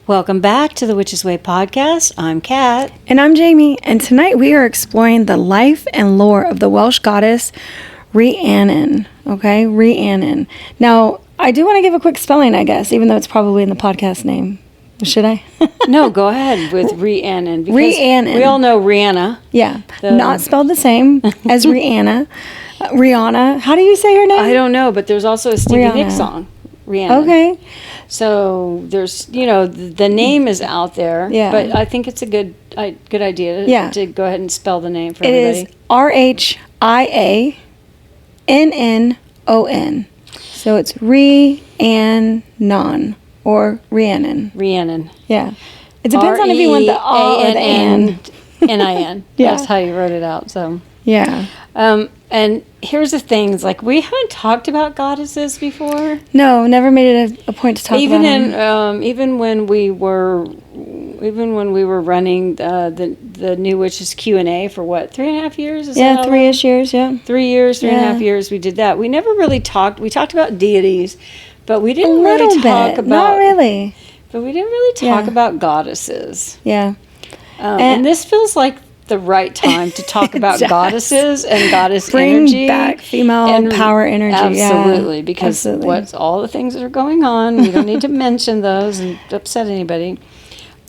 Welcome back to the Witch's Way podcast. I'm Kat. And I'm Jamie. And tonight we are exploring the life and lore of the Welsh goddess Rhiannon. Okay, Rhiannon. Now, I do want to give a quick spelling, I guess, even though it's probably in the podcast name. Should I? No, go ahead with Rhiannon. Rhiannon. We all know Rihanna. Yeah, not spelled the same as Rihanna. Rihanna. How do you say her name? I don't know, but there's also a Stevie Nicks song, Rhiannon. Okay. So there's, the name is out there, but I think it's a good idea to go ahead and spell the name for everybody. It is Rhiannon. So it's Rhiannon or Rhiannon. Rhiannon. Yeah. It depends on if you want the or the N. N-I-N. Yeah. That's how you wrote it out. So yeah. And here's the thing, it's like we haven't talked about goddesses before. No, never made it a point to talk about them. Even when we were running the New Witches Q&A for 3.5 years? 3-ish years, yeah. 3 years, 3.5 years we did that. We never really talked. We talked about deities, but we didn't really talk about. Not really. But we didn't really talk about goddesses. Yeah. And this feels like the right time to talk about goddesses and goddess Bring energy. back female power energy. Absolutely, because what's all the things that are going on. We don't need to mention those and upset anybody.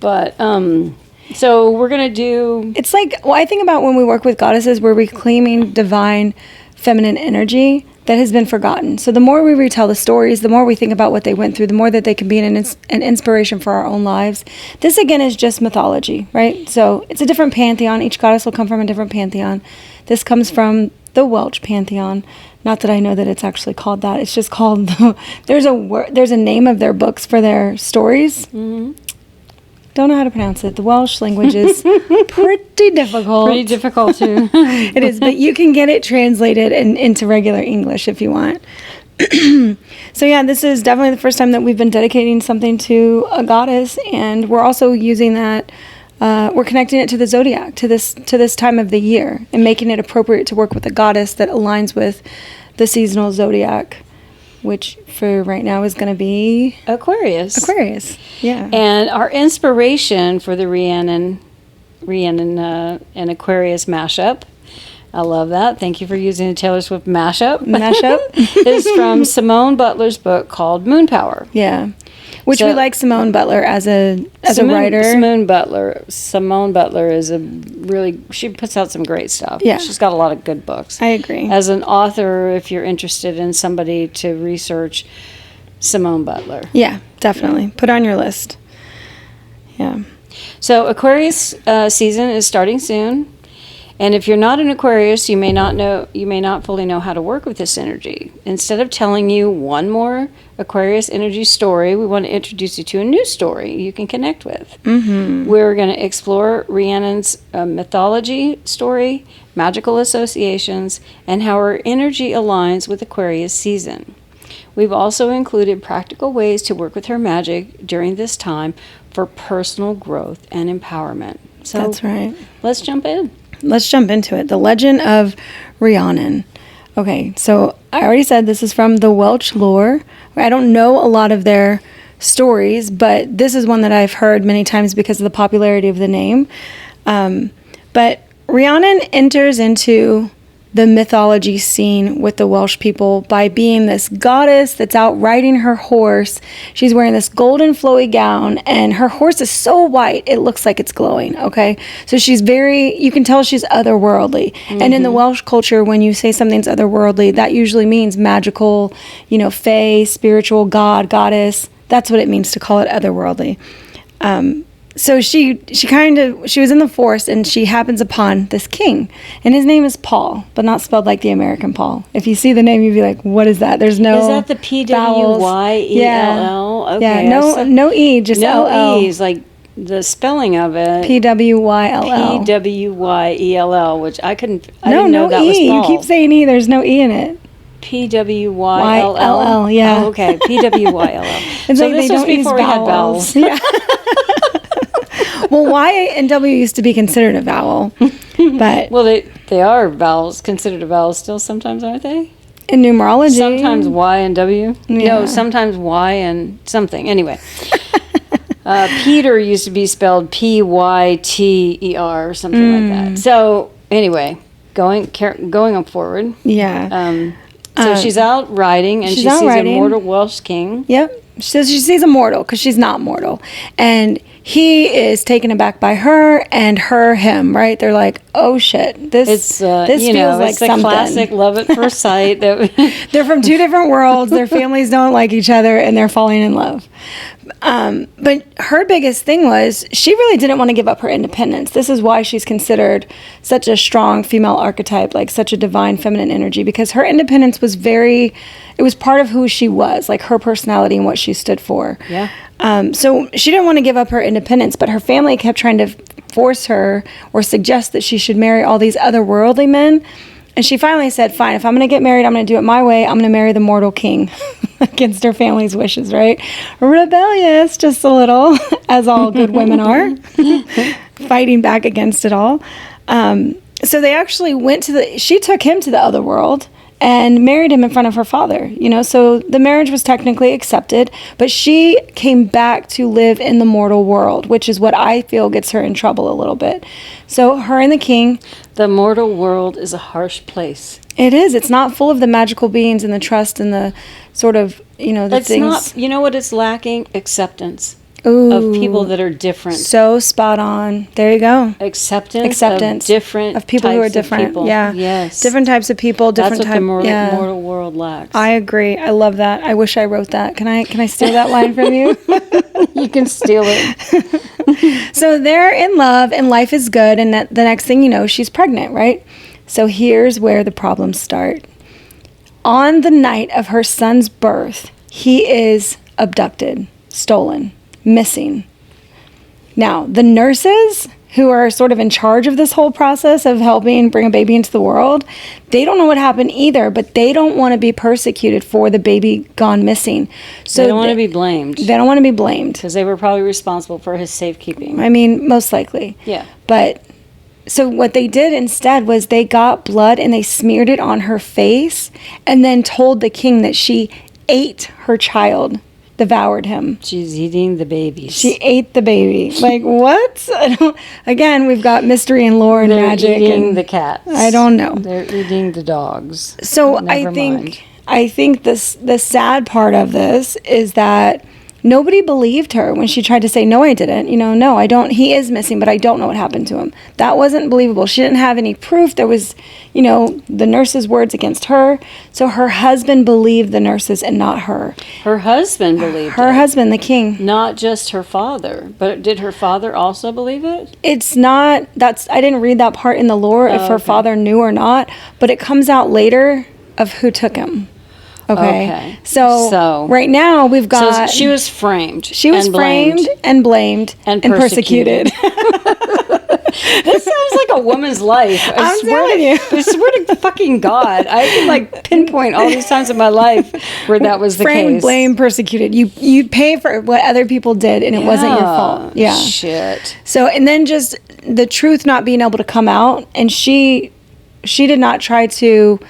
But so we're going to do. It's like, I think about when we work with goddesses, we're reclaiming divine feminine energy that has been forgotten. So the more we retell the stories, the more we think about what they went through, the more that they can be an inspiration for our own lives. This, again, is just mythology, right? So it's a different pantheon. Each goddess will come from a different pantheon. This comes from the Welsh pantheon. Not that I know that it's actually called that. It's just called, there's a name of their books for their stories. Mm-hmm. Don't know how to pronounce it. The Welsh language is pretty difficult. Pretty difficult, too. It is, but you can get it translated into regular English if you want. So yeah, this is definitely the first time that we've been dedicating something to a goddess, and we're also using that, we're connecting it to the zodiac, to this time of the year, and making it appropriate to work with a goddess that aligns with the seasonal zodiac, which for right now is going to be Aquarius. Yeah. And our inspiration for the Rhiannon and Aquarius mashup, I love that. Thank you for using the Taylor Swift mashup. Is from Simone Butler's book called Moon Power. Yeah. Which we like Simone Butler as a writer. Simone Butler is she puts out some great stuff. Yeah. She's got a lot of good books. I agree. As an author, if you're interested in somebody to research, Simone Butler. Yeah, definitely. Put on your list. Yeah. So Aquarius season is starting soon. And if you're not an Aquarius, you may not fully know how to work with this energy. Instead of telling you one more Aquarius energy story, we want to introduce you to a new story you can connect with. Mm-hmm. We're going to explore Rhiannon's mythology story, magical associations, and how her energy aligns with Aquarius season. We've also included practical ways to work with her magic during this time for personal growth and empowerment. So that's right. Let's jump in. Let's jump into it. The Legend of Rhiannon. Okay, so I already said this is from the Welsh lore. I don't know a lot of their stories, but this is one that I've heard many times because of the popularity of the name. But Rhiannon enters into the mythology scene with the Welsh people by being this goddess that's out riding her horse. She's wearing this golden flowy gown, and her horse is so white it looks like it's glowing, okay? So you can tell she's otherworldly. Mm-hmm. And in the Welsh culture, when you say something's otherworldly, that usually means magical, fae, spiritual, god, goddess. That's what it means to call it otherworldly. So she was in the forest, and she happens upon this king, and his name is Paul, but not spelled like the American Paul. If you see the name, you'd be like, what is that? There's no. Is that the P-W-Y-E-L-L? Yeah. Okay. Yeah, no E, just L-L. No E's, like the spelling of it. P-W-Y-L-L. P-W-Y-E-L-L, which I didn't know that E. was spelled. You keep saying E, there's no E in it. P-W-Y-L-L? Yeah. Oh, okay, P-W-Y-L-L. It's so like this they was don't before we use had vowels. Yeah. Well, Y and W used to be considered a vowel, but well, they are vowels, considered a vowel still sometimes, aren't they? In numerology, sometimes Y and W. Yeah. No, sometimes Y and something. Anyway, Peter used to be spelled Pyter or something like that. So anyway, going on forward. Yeah. So she's out riding, and she sees a mortal Welsh king. Yep. So she sees a mortal, because she's not mortal. And he is taken aback by her, and her him, right? They're like, oh shit, this feels like it's the something. classic love at first sight. They're from two different worlds. Their families don't like each other, and they're falling in love. But her biggest thing was she really didn't want to give up her independence. This is why she's considered such a strong female archetype, like such a divine feminine energy, because her independence was it was part of who she was, like her personality and what she stood for. Yeah. So she didn't want to give up her independence, but her family kept trying to force her or suggest that she should marry all these otherworldly men. And she finally said, fine, if I'm going to get married, I'm going to do it my way. I'm going to marry the mortal king against her family's wishes, right? Rebellious, just a little, as all good women are, fighting back against it all. So they actually she took him to the other world and married him in front of her father, so the marriage was technically accepted, but she came back to live in the mortal world, which is what I feel gets her in trouble a little bit. So her and the king. The mortal world is a harsh place. It is. It's not full of the magical beings and the trust and the sort of, the things. Not, you know what it's lacking? Acceptance. Ooh, of people that are different. So spot on. There you go. Acceptance of different of people who are different. Yeah. Yes. Different types of people. Different That's what the mortal world lacks. I agree. I love that. I wish I wrote that. Can I steal that line from you? You can steal it. So they're in love and life is good, and the next thing you know, she's pregnant, right? So here's where the problems start. On the night of her son's birth, he is abducted, stolen, missing. Now, the nurses who are sort of in charge of this whole process of helping bring a baby into the world, they don't know what happened either, but they don't want to be persecuted for the baby gone missing. So they don't want to be blamed. They don't want to be blamed. Because they were probably responsible for his safekeeping. I mean, most likely. Yeah. But so what they did instead was they got blood and they smeared it on her face and then told the king that she ate her child. Devoured him. She's eating the babies. She ate the baby. Like, what? Again, we've got mystery and lore and magic. They're eating the cats. I don't know. They're eating the dogs. So I think the sad part of this is that nobody believed her when she tried to say, no, I didn't. No, I don't. He is missing, but I don't know what happened to him. That wasn't believable. She didn't have any proof. There was, the nurse's words against her. So her husband believed the nurses and not her. Her husband believed her husband, the king. Not just her father. But did her father also believe it? It's not, I didn't read that part in the lore if her father knew or not, but it comes out later of who took him. Okay. So right now we've got. So she was framed. She was framed and blamed and persecuted. This sounds like a woman's life. I'm telling you. I swear to fucking God. I can pinpoint all these times in my life where that was the case. Framed, blamed, persecuted. You pay for what other people did and it wasn't your fault. Yeah. Shit. So, and then just the truth not being able to come out, and she did not try to.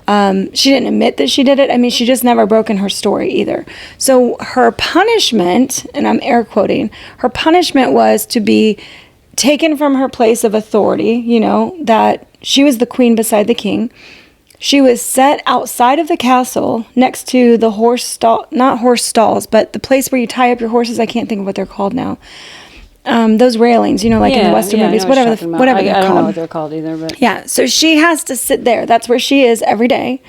She didn't admit that she did it. I mean, she just never broken her story either. So her punishment, and I'm air quoting, her punishment was to be taken from her place of authority, that she was the queen beside the king. She was set outside of the castle next to the not horse stalls, but the place where you tie up your horses. I can't think of what they're called now. Those railings, like in the Western movies, whatever they're called. I don't know what they're called either, but yeah. So she has to sit there. That's where she is every day.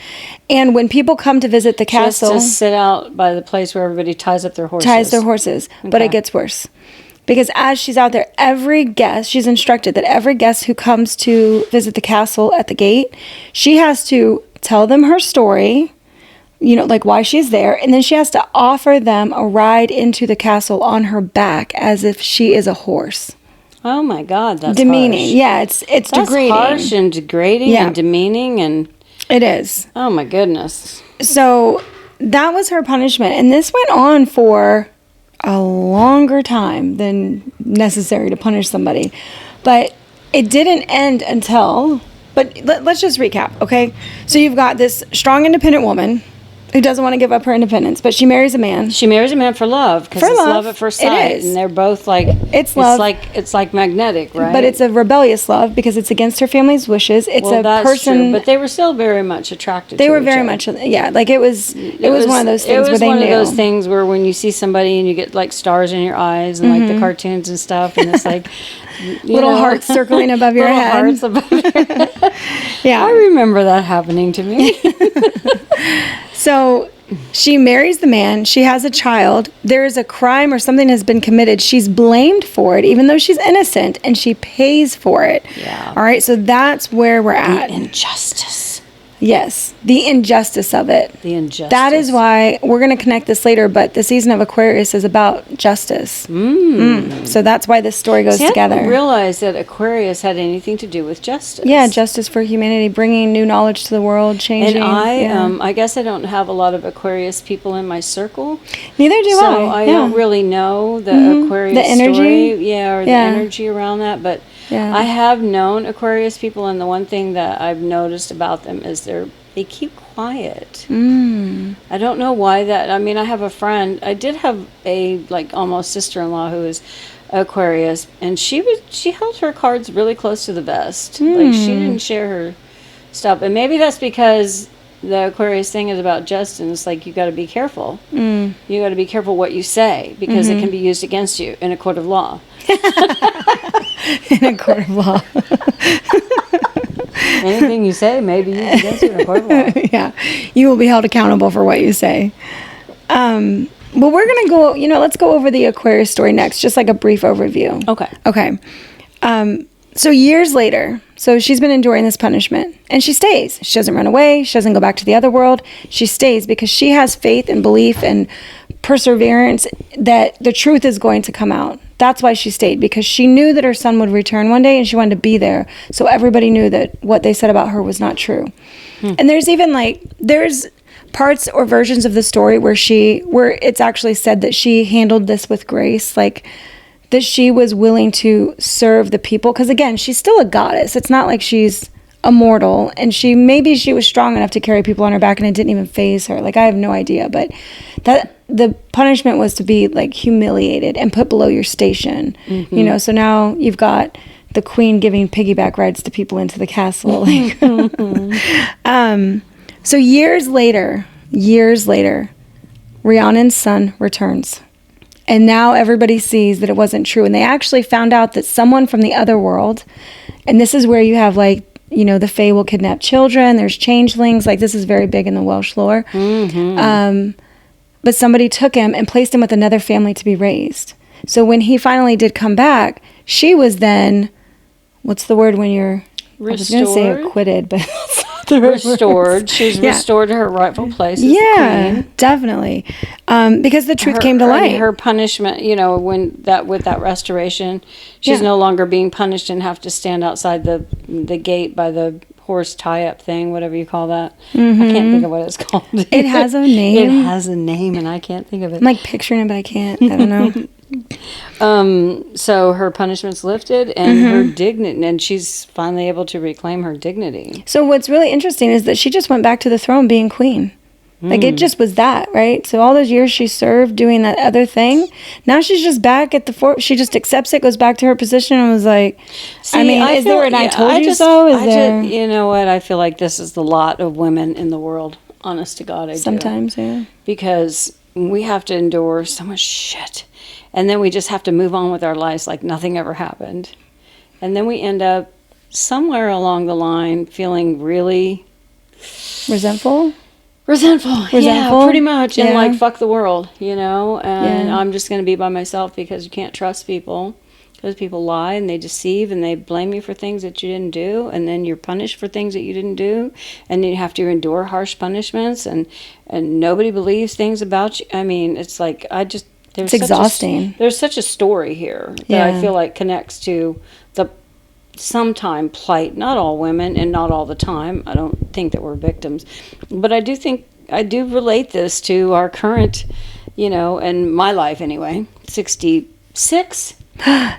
And when people come to visit the castle, she has to sit out by the place where everybody ties up their horses. Okay. But it gets worse. Because as she's out there, she's instructed that every guest who comes to visit the castle at the gate, she has to tell them her story, like why she's there, and then she has to offer them a ride into the castle on her back as if she is a horse. Oh my God, that's demeaning. Harsh. Yeah, it's degrading. Harsh and degrading and demeaning, and it is. Oh my goodness. So that was her punishment, and this went on for a longer time than necessary to punish somebody, but it didn't end until. But let's just recap, okay? So you've got this strong, independent woman Who doesn't want to give up her independence, but she marries a man. She marries a man for love, because For it's love. love at first sight, It is. and they're both like It's love. It's like magnetic, right? But it's a rebellious love because it's against her family's wishes. It's well, a that's person. true, but they were still very much attracted. They to were each very other. much, yeah. Like it was one of those things where they It was one knew. of those things where when you see somebody and you get like stars in your eyes and like the cartoons and stuff, and it's like Little hearts circling above your little head. Hearts above your head. Yeah. I remember that happening to me. So she marries the man. She has a child. There is a crime or something has been committed. She's blamed for it, even though she's innocent, and she pays for it. Yeah. All right. So that's where we're at. Injustice. Yes. The injustice of it. The injustice. That is why we're going to connect this later, but the season of Aquarius is about justice. So that's why this story goes See, together. I didn't realize that Aquarius had anything to do with justice. Yeah, justice for humanity, bringing new knowledge to the world, changing. And I guess I don't have a lot of Aquarius people in my circle. Neither do So I. I Yeah. don't really know the Aquarius The energy? story. Yeah, or the Yeah. energy around that. But Yeah. I have known Aquarius people, and the one thing that I've noticed about them is they keep quiet. I don't know why that. I mean, I have a friend. I did have a like almost sister-in-law who is Aquarius, and she held her cards really close to the vest. Like she didn't share her stuff, and maybe that's because the Aquarius thing is about justice. And it's like you got to be careful. You got to be careful what you say because it can be used against you in a court of law. In a court of law. Anything you say may be used against you in a court of law. Yeah. You will be held accountable for what you say. Well, we're going to go, let's go over the Aquarius story next, just like a brief overview. Okay. Okay. So years later, so she's been enduring this punishment and she stays. She doesn't run away. She doesn't go back to the other world. She stays because she has faith and belief and perseverance that the truth is going to come out. That's why she stayed, because she knew that her son would return one day and she wanted to be there. So everybody knew that what they said about her was not true. And there's even there's parts or versions of the story where it's actually said that she handled this with grace, like that she was willing to serve the people. Because again, she's still a goddess. It's not like she's immortal, and maybe she was strong enough to carry people on her back and it didn't even faze her. Like, I have no idea, but that the punishment was to be like humiliated and put below your station. So now you've got the queen giving piggyback rides to people into the castle. So years later, Rhiannon's son returns. And now everybody sees that it wasn't true. And they actually found out that someone from the other world, and this is where you have the Fae will kidnap children. There's changelings. Like, this is very big in the Welsh lore. But somebody took him and placed him with another family to be raised. So when he finally did come back, she was then, what's the word when you're, I was going to say acquitted, but that's not the right Restored. word. She's restored to her rightful place as Yeah, the queen. definitely. Because the truth came to light. Her punishment, with that restoration, she's no longer being punished and have to stand outside the gate by the horse tie-up thing, whatever you call that. I can't think of what it's called. It has a name. It has a name, and I can't think of it. I'm like picturing it, but I can't. I don't know. So her punishment's lifted, and her dignity, and she's finally able to reclaim her dignity. So what's really interesting is that she just went back to the throne being queen. Like, it just was that, right? So all those years she served doing that other thing, now she's just back at the fort. She just accepts it, goes back to her position, and was like, is there an I told you so? You know what? I feel like this is the lot of women in the world. Honest to God, I do. Sometimes, yeah. Because we have to endure so much shit. And then we just have to move on with our lives like nothing ever happened. And then we end up somewhere along the line feeling really Resentful. Yeah, pretty much. And like, fuck the world, and Yeah. I'm just going to be by myself, because you can't trust people, because people lie and they deceive and they blame you for things that you didn't do, and then you're punished for things that you didn't do, and then you have to endure harsh punishments, and nobody believes things about you. I mean, it's like, it's exhausting. There's such a story here that I feel like connects to the sometime plight, not all women and not all the time. I don't think that we're victims, but I do relate this to our current, in my life anyway, 66.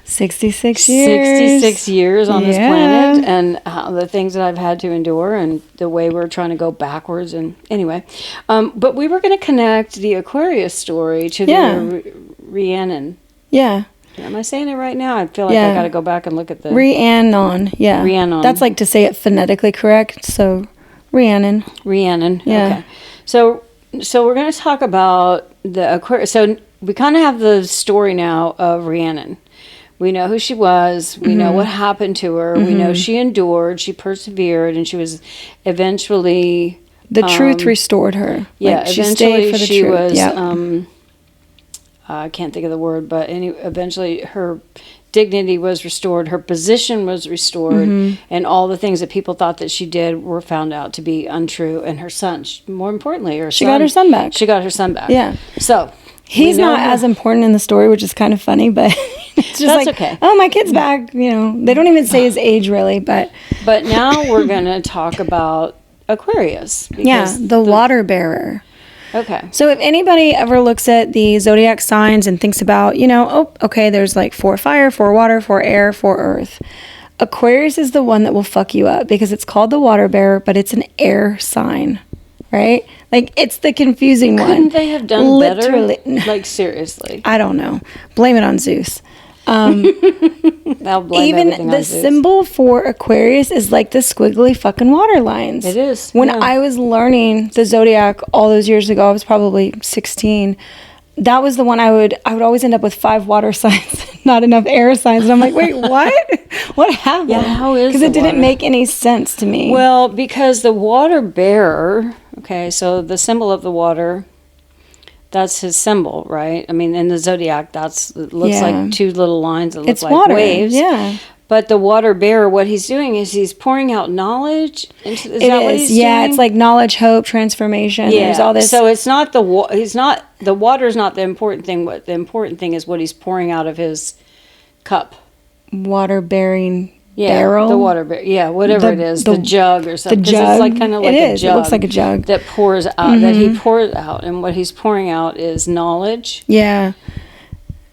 66 years. 66 years on this planet, and the things that I've had to endure, and the way we're trying to go backwards. And anyway, but we were going to connect the Aquarius story to the Rhiannon. Yeah. Am I saying it right now? I feel like I got to go back and look at the REE-ANN-NIN. Yeah. Rhiannon. That's like to say it phonetically correct. So Rhiannon. Rhiannon. Yeah. Okay. So we're going to talk about the Aquarius. So we kind of have the story now of Rhiannon. We know who she was. We know what happened to her. We know she endured. She persevered, and she was eventually the truth restored her. Yeah, like, she eventually stayed for the she truth. was. Yep. I can't think of the word, but eventually her dignity was restored. Her position was restored, and all the things that people thought that she did were found out to be untrue. And her son, more importantly, She got her son back. She got her son back. Yeah. So he's not as important in the story, which is kind of funny, but it's just That's like, okay. oh, my kid's back. You know, they don't even say his age really, but now we're going to talk about Aquarius. the water bearer. Okay. So if anybody ever looks at the zodiac signs and thinks about, there's like 4 fire, 4 water, 4 air, 4 earth. Aquarius is the one that will fuck you up because it's called the water bearer, but it's an air sign, right? Like, it's the confusing one. Couldn't they have done Literally. better? Like, seriously. I don't know. Blame it on Zeus. I'll blame Even everything the on Zeus. symbol for Aquarius is like the squiggly fucking water lines. It is. When yeah. I was learning the zodiac all those years ago, I was probably 16. That was the one I would always end up with 5 water signs, not enough air signs. And I'm like, wait, what? What happened? Yeah, how is Because the it didn't water? make any sense to me. Well, because the water bearer, okay, so the symbol of the water, that's his symbol, right? I mean, in the zodiac, it looks like 2 little lines that look it's like water. waves. Yeah. But the water bearer, what he's doing is he's pouring out knowledge. Is that what he's Yeah, doing? it's like knowledge, hope, transformation. Yeah. There's all this. So it's not the water's not the important thing. What the important thing is what he's pouring out of his cup. water bearing Yeah, barrel. the water bear. Yeah, whatever it is, the jug or something. The 'Cause jug. It's like kind of like it a is. jug. It looks like a jug. that pours out. That he pours out, and what he's pouring out is knowledge Yeah.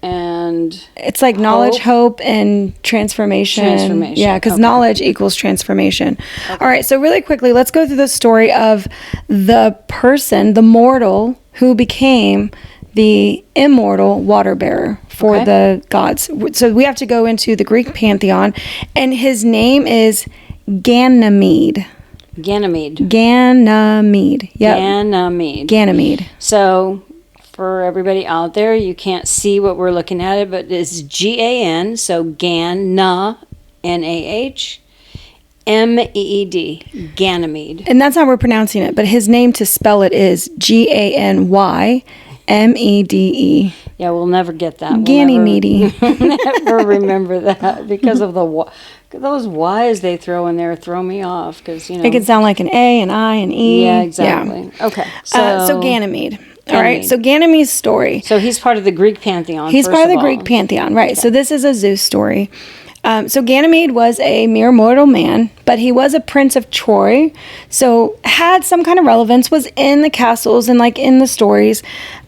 and It's like knowledge, hope, and transformation. Transformation. Yeah, because Okay. knowledge equals transformation. All right, so really quickly, let's go through the story of the person, the mortal, who became the immortal water bearer for Okay. the gods. So we have to go into the Greek pantheon, and his name is Ganymede. Ganymede. Ganymede. Yep. Ganymede. Ganymede. So, for everybody out there, you can't see what we're looking at it, but it's Gan, so Gan-na, N-A-H, M-E-E-D, Ganymede. And that's how we're pronouncing it, but his name to spell it is Ganymede. Yeah, we'll never get that. Ganymede. We'll never remember that because of those Y's they throw in there throw me off because, It could sound like an A, an I, an E. Yeah, exactly. Okay. So Ganymede. All right. So Ganymede's story. So he's part of the Greek pantheon. He's first part of the all. Greek pantheon, right? Okay. So this is a Zeus story. So Ganymede was a mere mortal man, but he was a prince of Troy, so had some kind of relevance, was in the castles and like in the stories.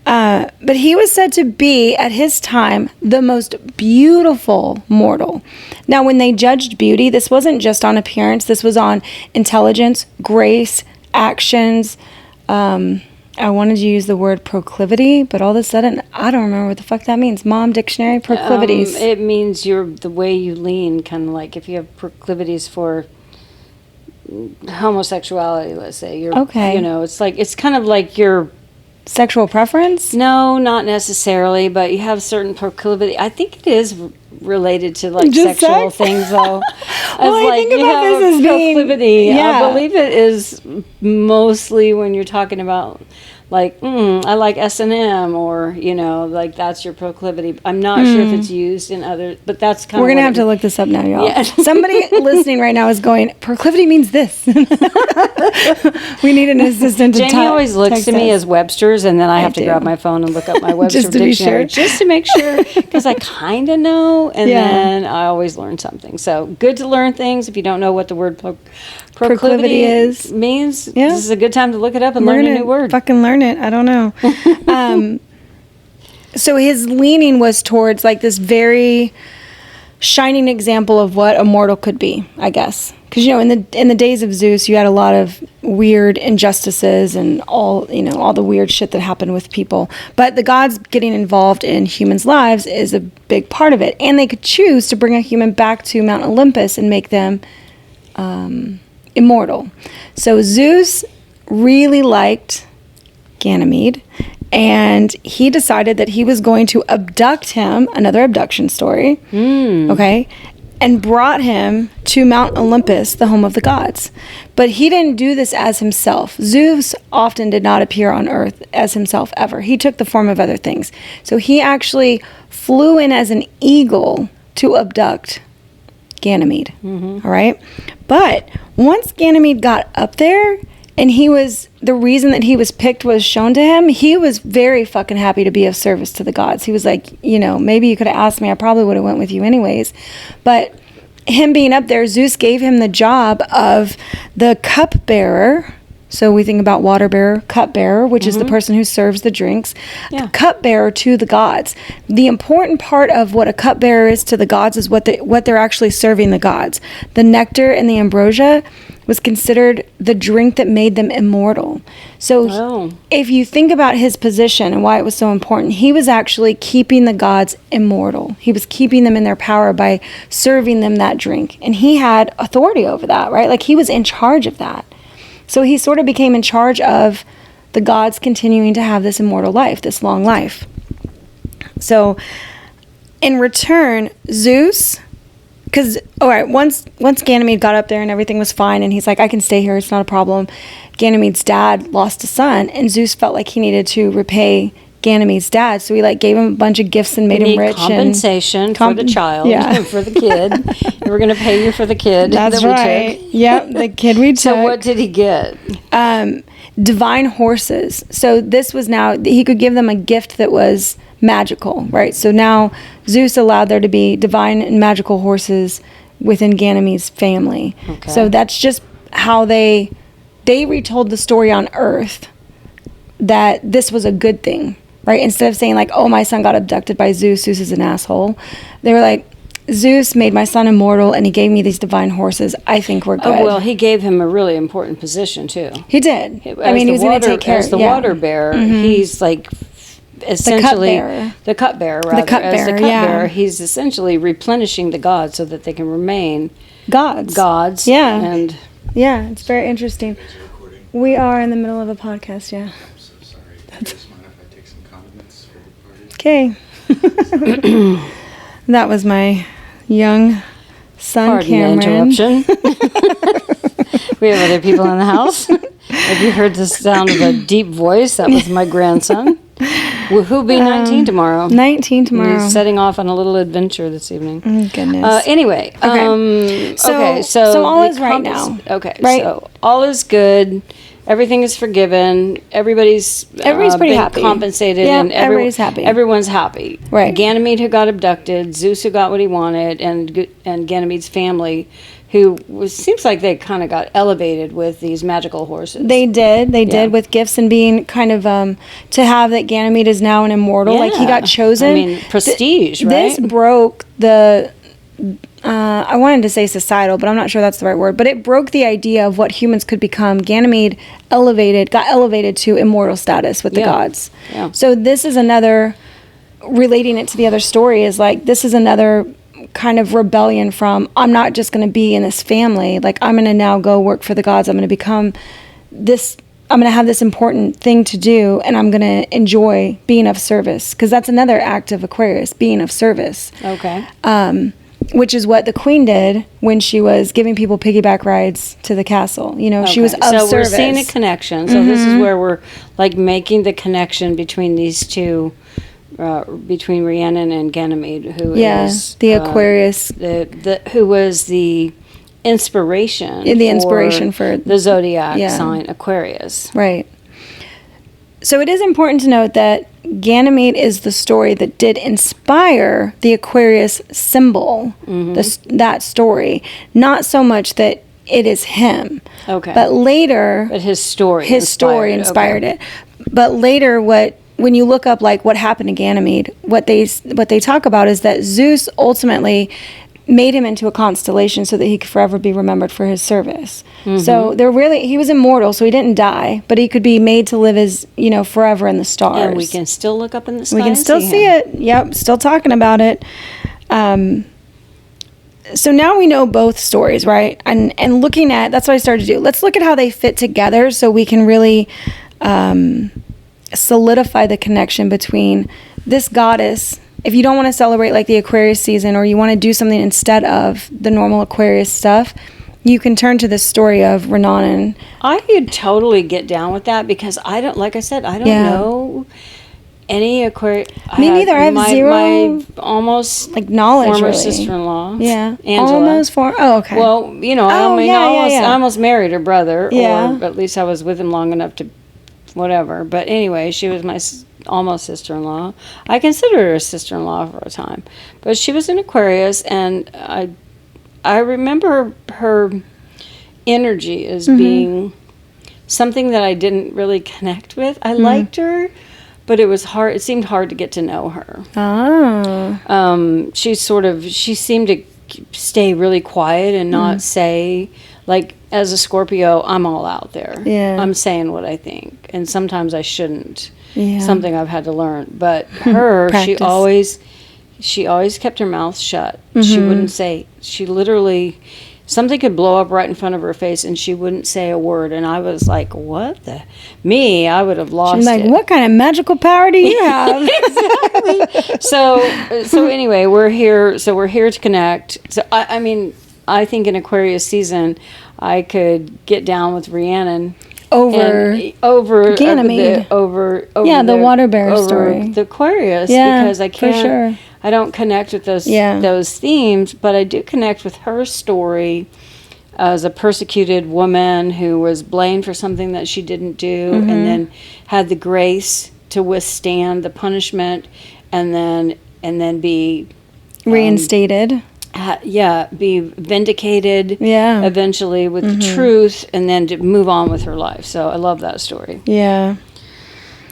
But he was said to be, at his time, the most beautiful mortal. Now, when they judged beauty, this wasn't just on appearance. This was on intelligence, grace, actions. I wanted to use the word proclivity, but all of a sudden, I don't remember what the fuck that means. Mom, dictionary, proclivities. It means the way you lean, kind of like if you have proclivities for homosexuality, let's say. Okay. It's kind of like your... Sexual preference? No, not necessarily, but you have certain proclivity. I think it is related to like Just sexual sex? things, though. Well, I think about this as being... proclivity. Yeah. I believe it is mostly when you're talking about like, I like S&M, or, like that's your proclivity. I'm not sure if it's used in other, but that's kind We're of going to have to look this up now, y'all. Yeah. Somebody listening right now is going, proclivity means this. We need an assistant to Jenny always looks text to me us. as Webster's, and then I have to do. grab my phone and look up my Webster Just to be dictionary sure. just to make sure, because I kind of know, and Yeah. then I always learn something. So good to learn things. If you don't know what the word Proclivity proclivity is. means, Yeah. this is a good time to look it up and We're learn a gonna new word. fucking learn it. I don't know. so his leaning was towards like this very shining example of what a mortal could be, I guess. Because, you know, in the days of Zeus, you had a lot of weird injustices and all the weird shit that happened with people. But the gods getting involved in humans' lives is a big part of it. And they could choose to bring a human back to Mount Olympus and make them immortal. So Zeus really liked Ganymede, and he decided that he was going to abduct him, another abduction story, okay, and brought him to Mount Olympus, the home of the gods. But he didn't do this as himself. Zeus often did not appear on earth as himself ever. He took the form of other things. So he actually flew in as an eagle to abduct Ganymede, all right? But once Ganymede got up there, and the reason that he was picked was shown to him, he was very fucking happy to be of service to the gods. He was like, you know, maybe you could have asked me, I probably would have went with you anyways. But him being up there, Zeus gave him the job of the cupbearer. So we think about water bearer, cupbearer, which is the person who serves the drinks. The cupbearer to the gods. The important part of what a cupbearer is to the gods is what they're actually serving the gods. The nectar and the ambrosia was considered the drink that made them immortal. So if you think about his position and why it was so important, he was actually keeping the gods immortal. He was keeping them in their power by serving them that drink. And he had authority over that, right? Like he was in charge of that. So he sort of became in charge of the gods continuing to have this immortal life, this long life. So in return, Zeus, because, all right, once Ganymede got up there and everything was fine, and he's like, I can stay here, it's not a problem. Ganymede's dad lost a son, and Zeus felt like he needed to repay Ganymede's dad, so he like gave him a bunch of gifts and made him rich. Compensation for the child, for the kid. We're going to pay you for the kid. That's that right. We took. Yep, the kid we took. So what did he get? Divine horses. So this was now, he could give them a gift that was magical, right? So now Zeus allowed there to be divine and magical horses within Ganymede's family. Okay. So that's just how they retold the story on Earth, that this was a good thing, right? Instead of saying like, oh, my son got abducted by Zeus, Zeus is an asshole. They were like, Zeus made my son immortal and he gave me these divine horses. I think we're good. Oh, well, he gave him a really important position too. He did. I mean, he was going to take care of as the water bearer. He's like essentially the cupbearer. He's essentially replenishing the gods so that they can remain gods. Yeah. And yeah, it's very interesting. We are in the middle of a podcast. Yeah. I'm so sorry. Do you guys mind if I take some condiments for the party? Okay. That was my young son, Pardon Cameron. The interruption. We have other people in the house. If you heard the sound of a deep voice, that was my grandson. Who'll be 19 tomorrow. 19 tomorrow. He's setting off on a little adventure this evening. Oh, goodness. Anyway. So all is right now. Okay. Right? So all is good. Everything is forgiven. Everybody's pretty been happy. Compensated. Yeah, and everybody's happy. Everyone's happy. Right. Ganymede, who got abducted, Zeus, who got what he wanted, and Ganymede's family, seems like they kind of got elevated with these magical horses. They did with gifts and being kind of to have that Ganymede is now an immortal. Yeah. Like he got chosen. I mean, prestige, right? This broke the. I wanted to say societal, but I'm not sure that's the right word. But it broke the idea of what humans could become. Ganymede got elevated to immortal status with the gods. Yeah. So this is another, relating it to the other story, is like this is another kind of rebellion from, I'm not just going to be in this family. Like I'm going to now go work for the gods. I'm going to become this. I'm going to have this important thing to do, and I'm going to enjoy being of service, because that's another act of Aquarius, being of service. Okay. Which is what the queen did when she was giving people piggyback rides to the castle. You know, she was of service. So we're seeing a connection. So this is where we're like making the connection between these two, between Rhiannon and Ganymede, who is the Aquarius, who was the inspiration. The inspiration for the zodiac sign Aquarius. Right. So it is important to note that Ganymede is the story that did inspire the Aquarius symbol, that story. Not so much that it is him. Okay. But later... But his story inspired it. But later what when you look up like what happened to Ganymede, what they talk about is that Zeus ultimately made him into a constellation so that he could forever be remembered for his service. So he was immortal, so he didn't die, but he could be made to live as, forever in the stars. And we can still look up in the sky. We can still see it. Yep, still talking about it. So now we know both stories, right? And looking at, that's what I started to do. Let's look at how they fit together so we can really solidify the connection between this goddess. If you don't want to celebrate like the Aquarius season, or you want to do something instead of the normal Aquarius stuff, you can turn to the story of Rhiannon. I could totally get down with that because I don't know any Aquarius. Me neither. I have zero. My almost like knowledge. Former really. sister-in-law. Yeah. Angela. Oh, okay. Well, I almost married her brother. Yeah. Or at least I was with him long enough to, whatever. But anyway, she was my almost sister-in-law. I considered her a sister-in-law for a time, but she was an Aquarius, and I remember her energy as being something that I didn't really connect with. I liked her, but it was hard. It seemed hard to get to know her. Oh. She seemed to stay really quiet and not say, like, as a Scorpio, I'm all out there. Yeah. I'm saying what I think, and sometimes I shouldn't. Yeah. Something I've had to learn. But her, she always kept her mouth shut. She wouldn't say. She literally, something could blow up right in front of her face, and she wouldn't say a word. And I was like, "What the?" I would have lost. She's like, it. "What kind of magical power do you have?" Exactly. So anyway, we're here. So we're here to connect. So I think in Aquarius season, I could get down with Rhiannon. Over Ganymede. The water bearer story. The Aquarius, because I can't. For sure. I don't connect with those themes, but I do connect with her story as a persecuted woman who was blamed for something that she didn't do, and then had the grace to withstand the punishment, and then be reinstated. Be vindicated eventually with the truth, and then to move on with her life. So I love that story. Yeah.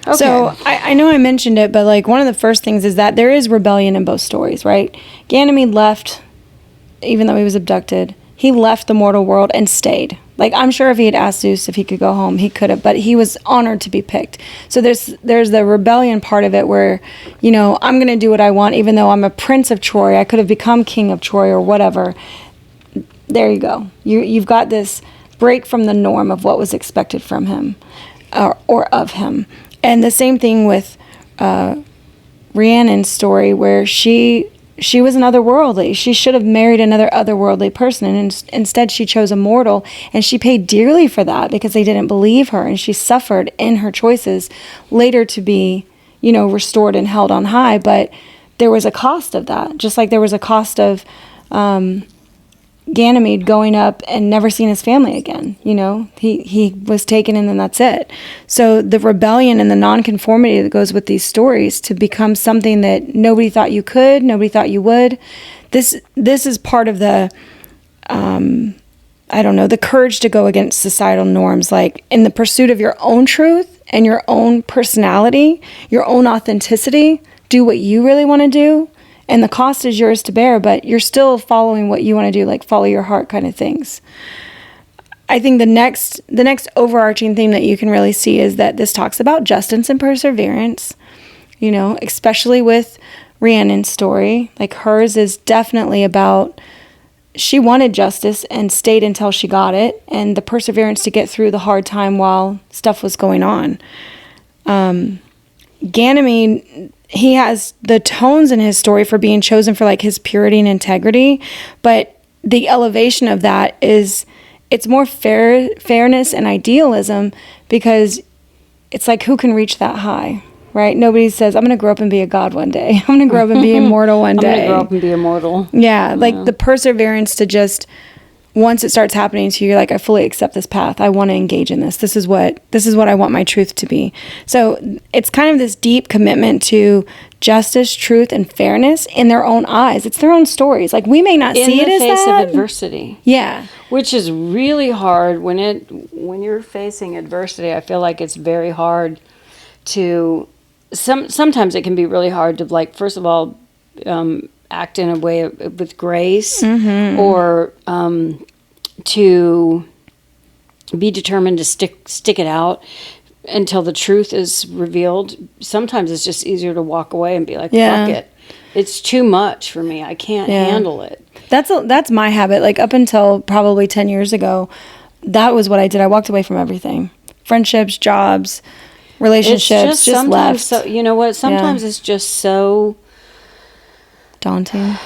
Okay. So I know I mentioned it, but like one of the first things is that there is rebellion in both stories, right? Ganymede left, even though he was abducted, he left the mortal world and stayed. Like, I'm sure if he had asked Zeus if he could go home, he could have, but he was honored to be picked. So there's the rebellion part of it where, I'm going to do what I want, even though I'm a prince of Troy. I could have become king of Troy or whatever. There you go. You've got this break from the norm of what was expected from him or of him. And the same thing with Rhiannon's story, where she was an otherworldly. She should have married another otherworldly person, and instead she chose a mortal, and she paid dearly for that because they didn't believe her, and she suffered in her choices later to be, restored and held on high. But there was a cost of that, just like there was a cost of Ganymede going up and never seeing his family again. He was taken, and then that's it. So the rebellion and the nonconformity that goes with these stories to become something that nobody thought you could, nobody thought you would. This is part of the, the courage to go against societal norms, like in the pursuit of your own truth and your own personality, your own authenticity. Do what you really want to do. And the cost is yours to bear, but you're still following what you want to do, like follow your heart kind of things. I think the next overarching theme that you can really see is that this talks about justice and perseverance, especially with Rhiannon's story. Like, hers is definitely about, she wanted justice and stayed until she got it, and the perseverance to get through the hard time while stuff was going on. Ganymede, he has the tones in his story for being chosen for like his purity and integrity, but the elevation of that is, it's more fairness and idealism, because it's like, who can reach that high, right? Nobody says, I'm going to grow up and be a god one day. I'm going to grow up and be immortal one day. I'm going to grow up and be immortal. Yeah, like the perseverance to just, once it starts happening to you, you're like, I fully accept this path. I want to engage in this. This is what I want my truth to be. So it's kind of this deep commitment to justice, truth, and fairness in their own eyes. It's their own stories. Like, we may not see it as that. In the face of adversity. Yeah. Which is really hard when you're facing adversity. I feel like it's very hard to sometimes it can be really hard to, like, first of all, act in a way with grace, or to be determined to stick it out until the truth is revealed. Sometimes it's just easier to walk away and be like, fuck it. It's too much for me. I can't handle it. That's my habit. Like, up until probably 10 years ago, that was what I did. I walked away from everything. Friendships, jobs, relationships, just left. So, you know what? Sometimes it's just so daunting.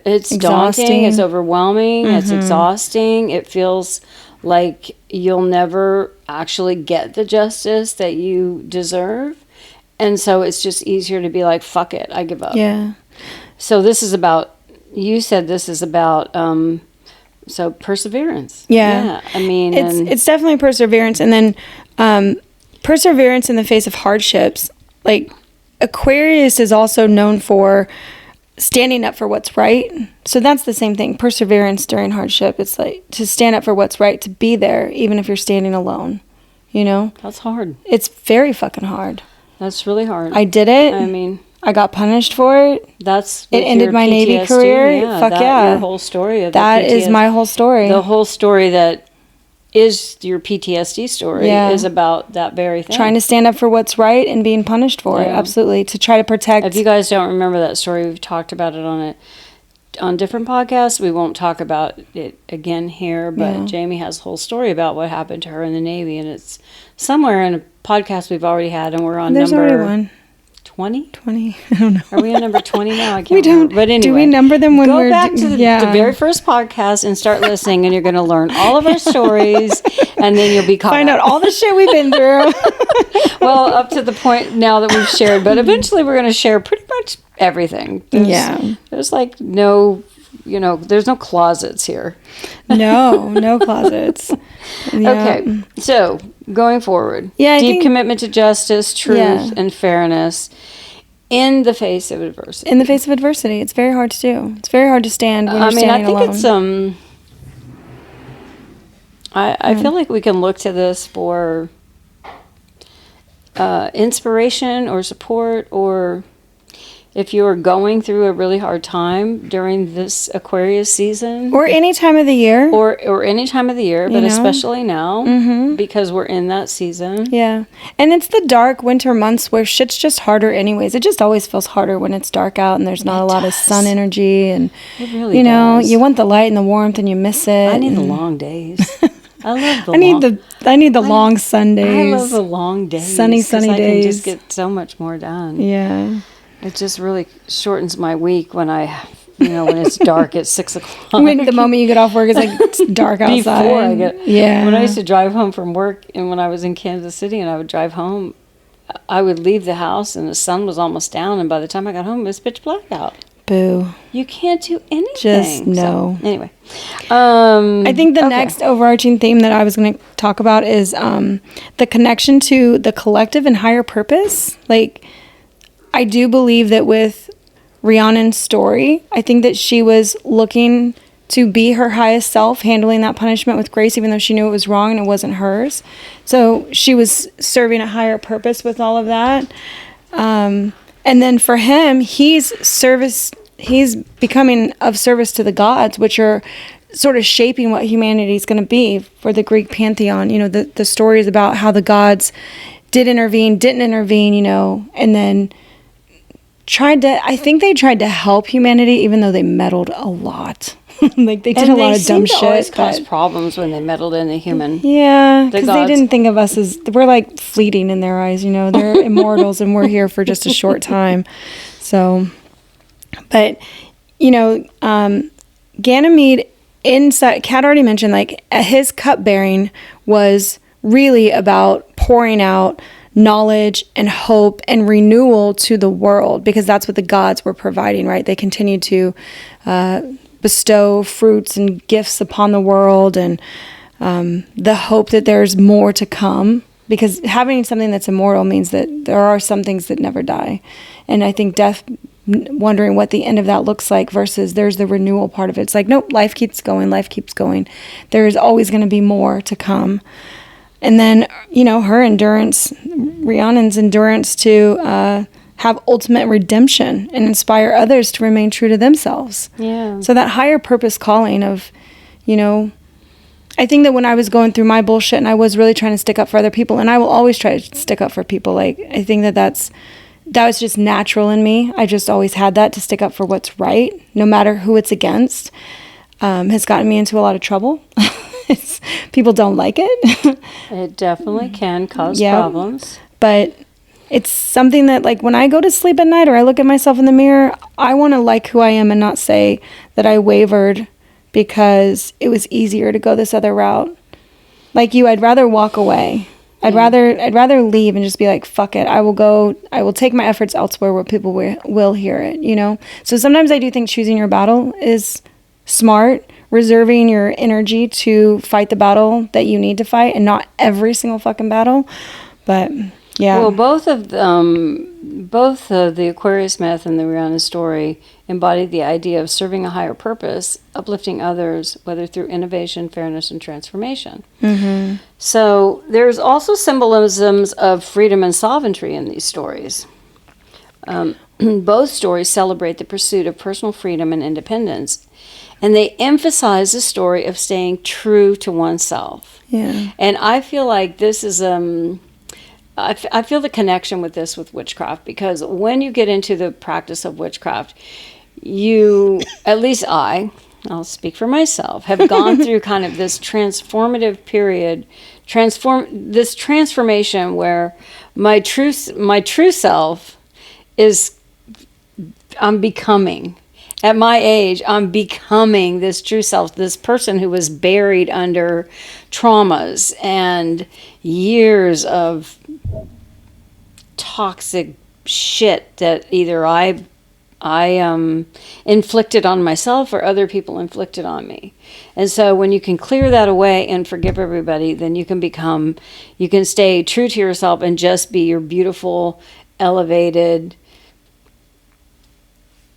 It's exhausting. daunting. It's overwhelming. It's exhausting. It feels like you'll never actually get the justice that you deserve. And so it's just easier to be like, fuck it, I give up. Yeah. So this is about, you said this is about, so perseverance. Yeah. I mean, it's definitely perseverance. And then perseverance in the face of hardships. Like, Aquarius is also known for standing up for what's right. So that's the same thing. Perseverance during hardship. It's like to stand up for what's right, to be there, even if you're standing alone. You know? That's hard. It's very fucking hard. That's really hard. I did it. I mean, I got punished for it. It ended my Navy career. Fuck yeah. Your whole story of that is my whole story. The whole story that is your PTSD story is about that very thing. Trying to stand up for what's right and being punished for it. Absolutely. To try to protect. If you guys don't remember that story, we've talked about it on different podcasts. We won't talk about it again here, but Jamie has a whole story about what happened to her in the Navy, and it's somewhere in a podcast we've already had, and we're on There's number already one. 20? 20. I don't know. Are we on number 20 now? I can't We don't. remember. But anyway. Do we number them when we're... Go back to the very first podcast and start listening, and you're going to learn all of our stories, and then you'll be caught Find up. out all the shit we've been through. Well, up to the point now that we've shared, but eventually we're going to share pretty much everything. There's like no... there's no closets here. No closets. Yeah. Okay, so going forward, deep commitment to justice, truth, and fairness in the face of adversity. In the face of adversity, it's very hard to do. It's very hard to stand when you're standing alone. It's I feel like we can look to this for inspiration or support, or if you are going through a really hard time during this Aquarius season. Or any time of the year. Or any time of the year, but especially now, because we're in that season. Yeah. And it's the dark winter months where shit's just harder anyways. It just always feels harder when it's dark out and there's not a lot of sun energy. And, it really does. You want the light and the warmth and you miss it. I need the long days. I love the I need the long Sundays. I love the long days. Sunny days. I can just get so much more done. Yeah. It just really shortens my week when when it's dark at 6 o'clock. When the moment you get off work, it's dark outside. Before I get, when I used to drive home from work, and when I was in Kansas City, and I would drive home, I would leave the house, and the sun was almost down, and by the time I got home, it was pitch black out. Boo. You can't do anything. Just no. So, anyway. I think the next overarching theme that I was going to talk about is the connection to the collective and higher purpose. Like, I do believe that with Rhiannon's story, I think that she was looking to be her highest self, handling that punishment with grace, even though she knew it was wrong and it wasn't hers. So she was serving a higher purpose with all of that. And then for him, he's becoming of service to the gods, which are sort of shaping what humanity is going to be for the Greek pantheon. The stories about how the gods didn't intervene, and then I think they tried to help humanity, even though they meddled a lot. Like, they did a lot of dumb shit. They always cause problems when they meddled in the human. Yeah, because they didn't think of us as, we're like fleeting in their eyes, they're immortals and we're here for just a short time. So, but, Ganymede, inside, Kat already mentioned, like, his cupbearing was really about pouring out knowledge and hope and renewal to the world, because that's what the gods were providing, right? They continued to bestow fruits and gifts upon the world, and the hope that there's more to come, because having something that's immortal means that there are some things that never die. And I think death, wondering what the end of that looks like, versus there's the renewal part of it. It's like, nope, life keeps going. There is always going to be more to come. And then, her endurance, Rhiannon's endurance to have ultimate redemption and inspire others to remain true to themselves. Yeah. So that higher purpose calling of, I think that when I was going through my bullshit and I was really trying to stick up for other people, and I will always try to stick up for people. Like, I think that was just natural in me. I just always had that to stick up for what's right, no matter who it's against. Has gotten me into a lot of trouble. People don't like it. It definitely can cause problems. But it's something that, like, when I go to sleep at night or I look at myself in the mirror, I want to like who I am and not say that I wavered because it was easier to go this other route. Like you, I'd rather walk away. I'd rather leave and just be like, fuck it. I will take my efforts elsewhere where people will hear it, So sometimes I do think choosing your battle is smart, reserving your energy to fight the battle that you need to fight, and not every single fucking battle. But yeah. Well, both the Aquarius myth and the Rhiannon story embody the idea of serving a higher purpose, uplifting others, whether through innovation, fairness, and transformation. Mm-hmm. So there's also symbolisms of freedom and sovereignty in these stories. Both stories celebrate the pursuit of personal freedom and independence, and they emphasize the story of staying true to oneself. Yeah. And I feel like this is I feel the connection with this with witchcraft, because when you get into the practice of witchcraft, at least I'll speak for myself, have gone through kind of this transformative period, this transformation where my true self I'm becoming. At my age, I'm becoming this true self, this person who was buried under traumas and years of toxic shit that either I inflicted on myself or other people inflicted on me. And so when you can clear that away and forgive everybody, then you can stay true to yourself and just be your beautiful, elevated,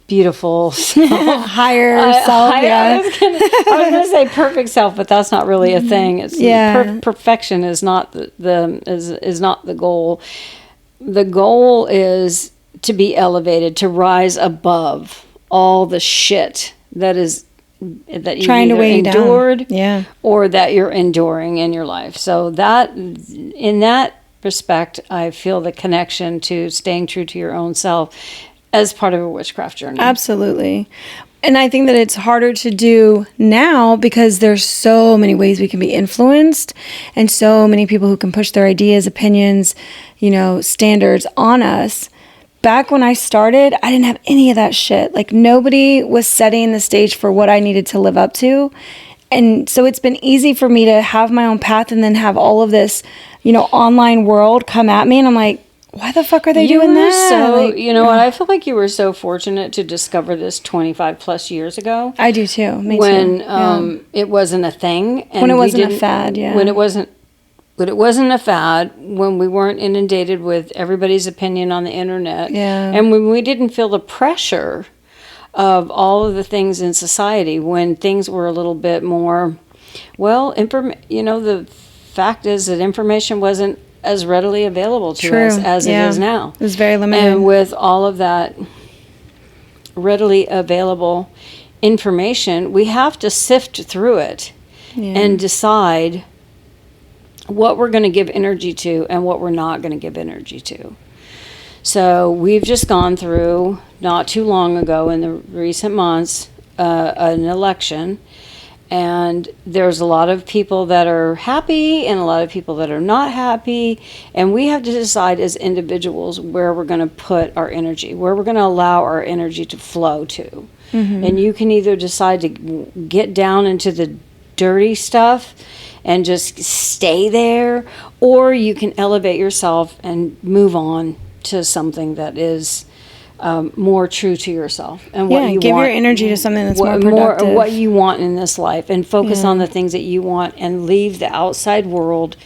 beautiful higher self. I was gonna say perfect self, but that's not really a thing. It's perfection is not is not the goal. The goal is to be elevated, to rise above all the shit that you trying to weigh endured down. or that you're enduring in your life. So that, in that respect, I feel the connection to staying true to your own self as part of a witchcraft journey. Absolutely. And I think that it's harder to do now because there's so many ways we can be influenced, and so many people who can push their ideas, opinions, standards on us. Back when I started, I didn't have any of that shit. Like, nobody was setting the stage for what I needed to live up to. And so it's been easy for me to have my own path and then have all of this, online world come at me. And I'm like, why the fuck are they doing that? So, I feel like you were so fortunate to discover this 25 plus years ago. I do too. Me when too. It wasn't a thing. And when it wasn't a fad, yeah. When it wasn't a fad, when we weren't inundated with everybody's opinion on the internet. Yeah. And when we didn't feel the pressure of all of the things in society, when things were a little bit more, the fact is that information wasn't as readily available to us as it is now. It was very limited. And with all of that readily available information, we have to sift through it and decide what we're going to give energy to and what we're not going to give energy to. So we've just gone through, not too long ago in the recent months, an election. And there's a lot of people that are happy and a lot of people that are not happy. And we have to decide as individuals where we're going to put our energy, where we're going to allow our energy to flow to. Mm-hmm. And you can either decide to get down into the dirty stuff and just stay there, or you can elevate yourself and move on to something that is more true to yourself and what you give want. Your energy to something that's more productive. What you want in this life, and focus on the things that you want, and leave the outside world.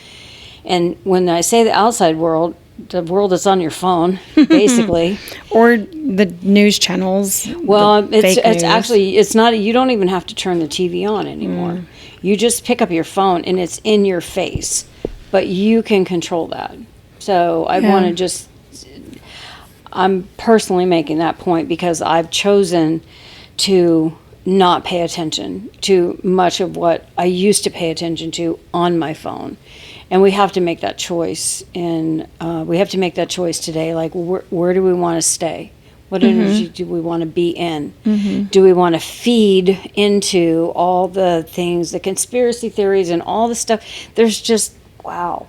And when I say the outside world, the world that's on your phone, basically, or the news channels. Well, it's actually, it's not. You don't even have to turn the TV on anymore. You just pick up your phone and it's in your face. but you can control that. So I want to just, I'm personally making that point because I've chosen to not pay attention to much of what I used to pay attention to on my phone. And we have to make that choice. And we have to make that choice today. Like, where do we want to stay? What energy do we want to be in? Do we want to feed into all the things, the conspiracy theories and all the stuff? There's just, wow.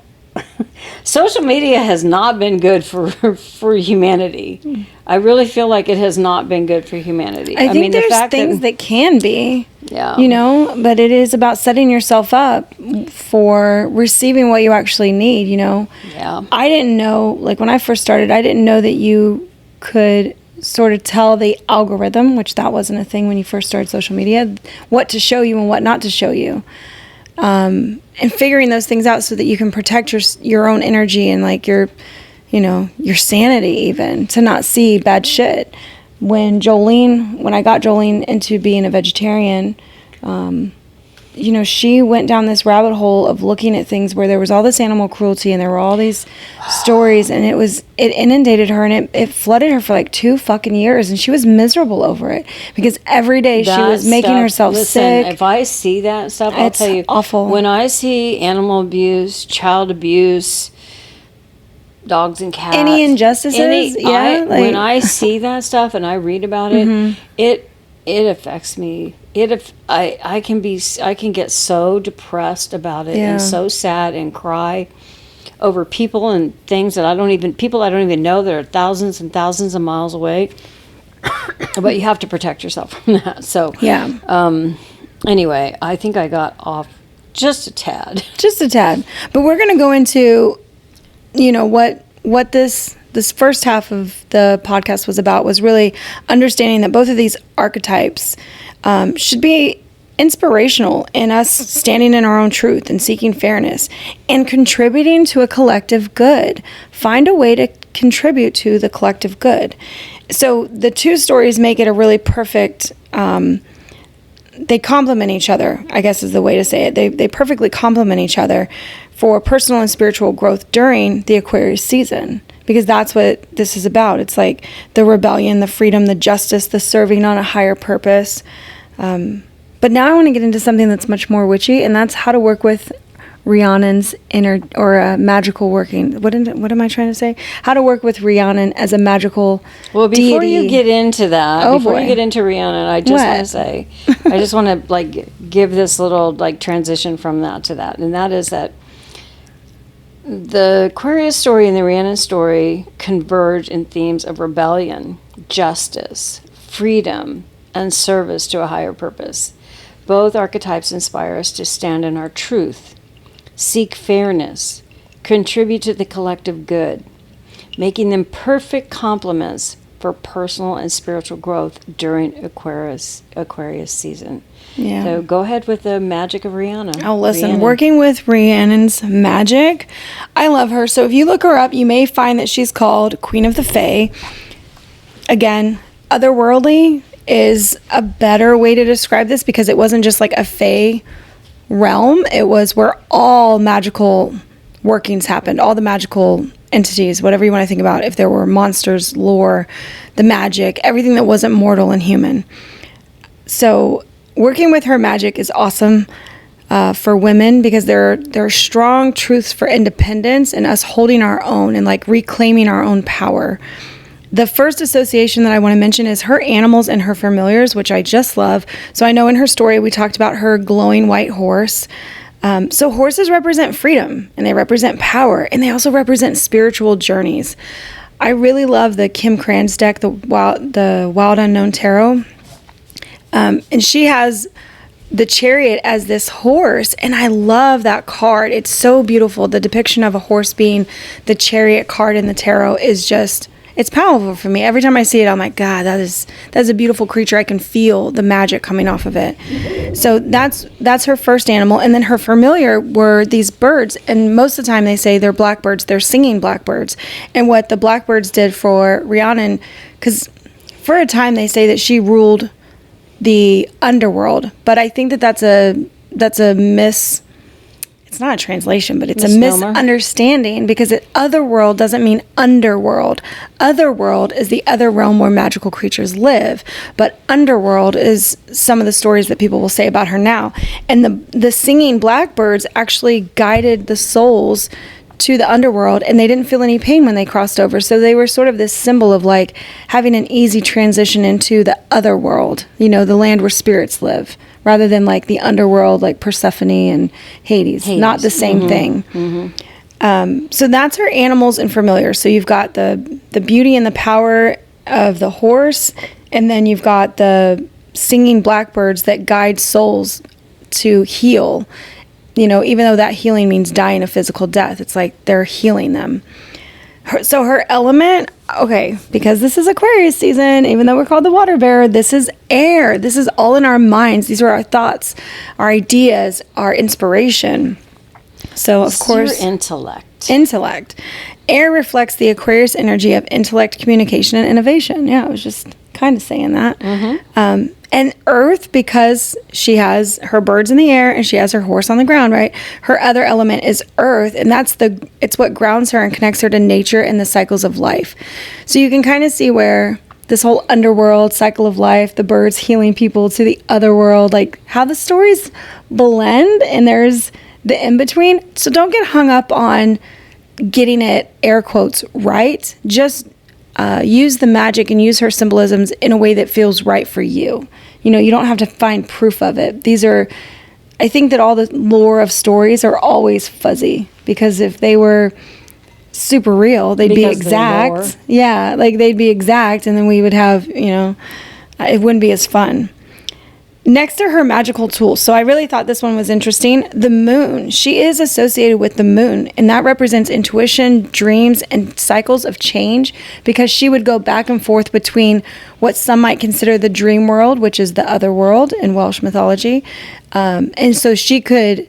Social media has not been good for humanity. I really feel like it has not been good for humanity. I think there's things that can be, you know, but it is about setting yourself up for receiving what you actually need, you know. Yeah. I didn't know, like when I first started, I didn't know that you could sort of tell the algorithm, which that wasn't a thing when you first started social media, what to show you and what not to show you. And figuring those things out so that you can protect your own energy and like your sanity, even to not see bad shit. When I got Jolene into being a vegetarian, she went down this rabbit hole of looking at things where there was all this animal cruelty and there were all these stories, and it inundated her, and it flooded her for like 2 fucking years, and she was miserable over it because every day she was making herself sick. If I see that stuff, I'll tell you, awful. When I see animal abuse, child abuse, dogs and cats, any injustices, when I see that stuff and I read about it, it affects me. I can get so depressed about it and so sad and cry over people and things that I don't even know that are thousands and thousands of miles away. But you have to protect yourself from that. So anyway, I think I got off just a tad. But we're going to go into, what this first half of the podcast was about, was really understanding that both of these archetypes should be inspirational in us standing in our own truth and seeking fairness and contributing to a collective good. Find a way to contribute to the collective good. So the two stories make it a really perfect, they complement each other, I guess is the way to say it. They perfectly complement each other for personal and spiritual growth during the Aquarius season, because that's what this is about. It's like the rebellion, the freedom, the justice, the serving on a higher purpose. But now I want to get into something that's much more witchy, and that's how to work with Rhiannon's inner or magical working. What am I trying to say? How to work with Rhiannon as a magical before deity. you get into that, you get into Rhiannon, I just want to say, I just want to like give this little like transition from that to that, and that is that the Aquarius story and the Rhiannon story converge in themes of rebellion, justice, freedom, and service to a higher purpose. Both archetypes inspire us to stand in our truth, seek fairness, contribute to the collective good, making them perfect complements for personal and spiritual growth during Aquarius season. Yeah. So go ahead with the magic of Rhiannon. Oh, listen, Rhiannon. Working with Rhiannon's magic, I love her. So if you look her up, you may find that she's called Queen of the Fae. Again, otherworldly is a better way to describe this, because it wasn't just like a Fae realm. It was where all magical workings happened, all the magical entities, whatever you want to think about. If there were monsters, lore, the magic, everything that wasn't mortal and human. So working with her magic is awesome for women, because there are strong truths for independence and us holding our own and like reclaiming our own power. The first association that I want to mention is her animals and her familiars, which I just love. So I know in her story we talked about her glowing white horse. So horses represent freedom, and they represent power, and they also represent spiritual journeys. I really love the Kim Cran's deck, the Wild Unknown Tarot. And she has the Chariot as this horse, and I love that card. It's so beautiful. The depiction of a horse being the Chariot card in the tarot is just, it's powerful for me. Every time I see it, I'm like, God, that's a beautiful creature. I can feel the magic coming off of it. So that's her first animal. And then her familiar were these birds. And most of the time they say they're blackbirds. They're singing blackbirds. And what the blackbirds did for Rhiannon, because for a time they say that she ruled the underworld. But I think that's a it's not a translation, but it's Misnomer. a misunderstanding because otherworld doesn't mean underworld. Otherworld is the other realm where magical creatures live, but underworld is some of the stories that people will say about her now. And the singing blackbirds actually guided the souls to the underworld, and they didn't feel any pain when they crossed over. So they were sort of this symbol of like having an easy transition into the other world, the land where spirits live, rather than like the underworld, like Persephone and Hades. Not the same thing. So that's her animals and familiars. So you've got the beauty and the power of the horse, and then you've got the singing blackbirds that guide souls to heal. Even though that healing means dying a physical death, it's like they're healing them. So her element, okay, because this is Aquarius season, even though we're called the water bearer, this is air. This is all in our minds. These are our thoughts, our ideas, our inspiration. So, of course, your intellect. Intellect. Air reflects the Aquarius energy of intellect, communication, and innovation. Yeah, I was just kind of saying that. And earth, because she has her birds in the air and she has her horse on the ground, right? Her other element is earth, and it's what grounds her and connects her to nature and the cycles of life. So you can kind of see where this whole underworld cycle of life, the birds healing people to the other world, like how the stories blend and there's the in-between. So don't get hung up on getting it, air quotes, right. Just use the magic and use her symbolisms in a way that feels right for you. You don't have to find proof of it. I think that all the lore of stories are always fuzzy, because if they were super real, they'd be exact. Yeah, like they'd be exact, and then we would have, it wouldn't be as fun. Next are her magical tools. So I really thought this one was interesting. The moon. She is associated with the moon, and that represents intuition, dreams, and cycles of change, because she would go back and forth between what some might consider the dream world, which is the other world in Welsh mythology. And so she could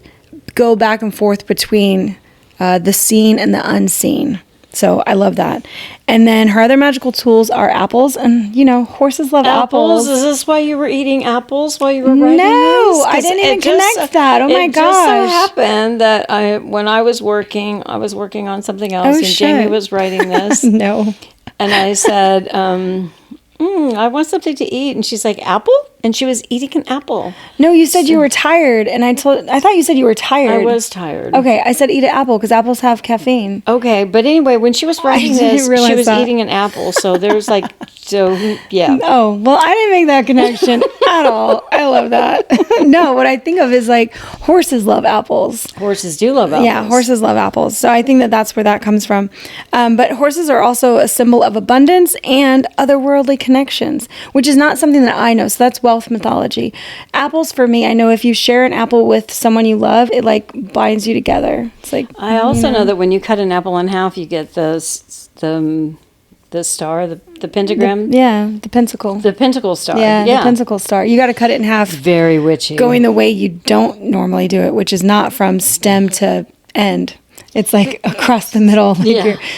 go back and forth between the seen and the unseen. So I love that. And then her other magical tools are apples, and horses love apples. Is this why you were eating apples while you were writing No, this? I didn't even connect that. Oh my gosh. It just so happened that when I was working on something else, and Jamie was writing this. No. And I said, I want something to eat. And she's like, apple? And she was eating an apple. No, you said you were tired, and I thought you said you were tired. I was tired. Okay, I said eat an apple because apples have caffeine. Okay, but anyway, when she was writing this, she was eating an apple. So there's yeah. Oh, well, I didn't make that connection at all. I love that. No, what I think of is like horses love apples. Horses do love apples. Yeah, horses love apples. So I think that that's where that comes from. But horses are also a symbol of abundance and otherworldly connections, which is not something that I know. So that's Welsh mythology. Apples, for me, I know if you share an apple with someone you love, it like binds you together. It's like I also know that when you cut an apple in half, you get the star, the pentagram. The pentacle. The pentacle star. Yeah, the pentacle star. You got to cut it in half. Very witchy. Going the way you don't normally do it, which is not from stem to end. It's like across the middle,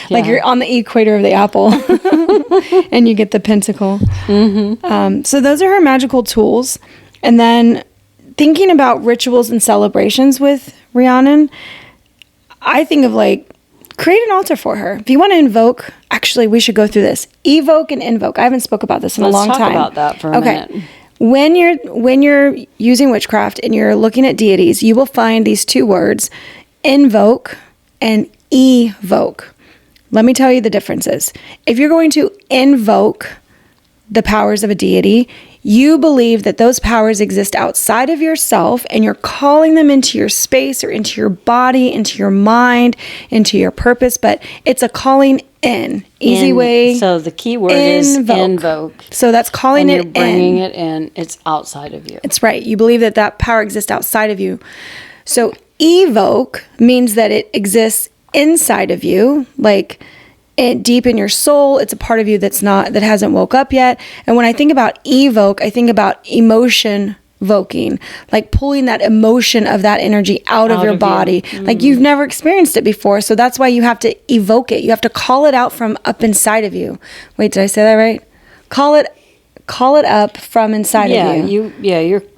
like you're on the equator of the apple, and you get the pentacle. So those are her magical tools. And then thinking about rituals and celebrations with Rhiannon, I think of like create an altar for her. If you want to invoke, actually, we should go through this. Evoke and invoke. I haven't spoke about this in a long time. Let's talk about that for a minute. When you're using witchcraft and you're looking at deities, you will find these two words, invoke and evoke. Let me tell you the differences. If you're going to invoke the powers of a deity, you believe that those powers exist outside of yourself, and you're calling them into your space or into your body, into your mind, into your purpose, but it's a calling in. Easy way. So the key word is invoke. So that's calling it in. You're bringing it in. It's outside of you. It's right. You believe that power exists outside of you. So evoke means that it exists inside of you, like deep in your soul. It's a part of you that hasn't woke up yet. And when I think about evoke, I think about emotion voking, like pulling that emotion of that energy out of your body. Like you've never experienced it before. So that's why you have to evoke it. You have to call it out from up inside of you. Wait, did I say that right? Call it up from inside of you.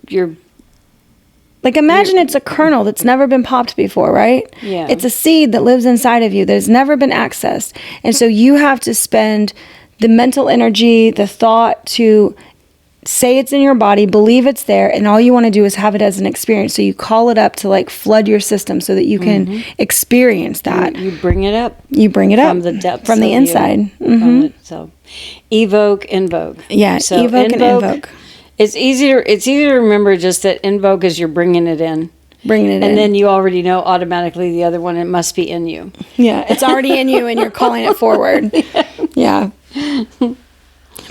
You're like imagine it's a kernel that's never been popped before, right? Yeah. It's a seed that lives inside of you that has never been accessed. And so you have to spend the mental energy, the thought to say it's in your body, believe it's there, and all you want to do is have it as an experience. So you call it up to like flood your system so that you can experience that. You bring it up. You bring it up from the depths, from the of inside. you. So, evoke, invoke. Yeah, so evoke and invoke. It's easier. It's easier to remember just that invoke is you're bringing it in. Bringing it in. And then you already know automatically the other one, it must be in you. Yeah, it's already in you and you're calling it forward. Yeah.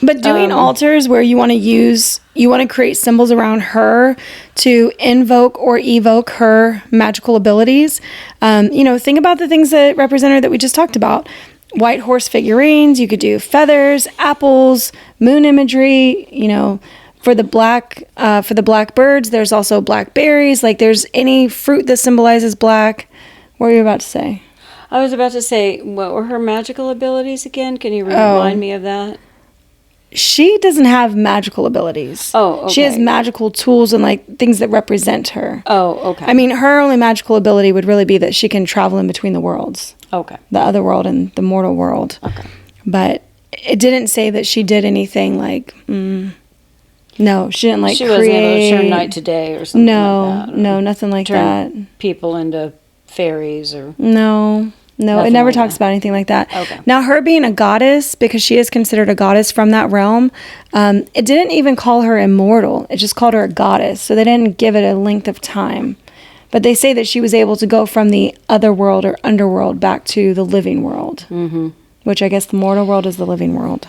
But doing altars where you want to create symbols around her to invoke or evoke her magical abilities. Think about the things that represent her that we just talked about. White horse figurines, you could do feathers, apples, moon imagery, for the black birds, there's also black berries. Like there's any fruit that symbolizes black. What were you about to say? I was about to say, what were her magical abilities again? Can you remind me of that? She doesn't have magical abilities. Oh, okay. She has magical tools and like things that represent her. Oh, okay. I mean, her only magical ability would really be that she can travel in between the worlds. Okay. The other world and the mortal world. Okay. But it didn't say that she did anything like, no, she didn't she create. wasn't able to turn night to day or something like that. No, nothing like that. People into fairies or... No, it never talks about anything like that. Okay. Now, her being a goddess, because she is considered a goddess from that realm, it didn't even call her immortal. It just called her a goddess. So they didn't give it a length of time. But they say that she was able to go from the other world or underworld back to the living world. Mm-hmm. Which I guess the mortal world is the living world.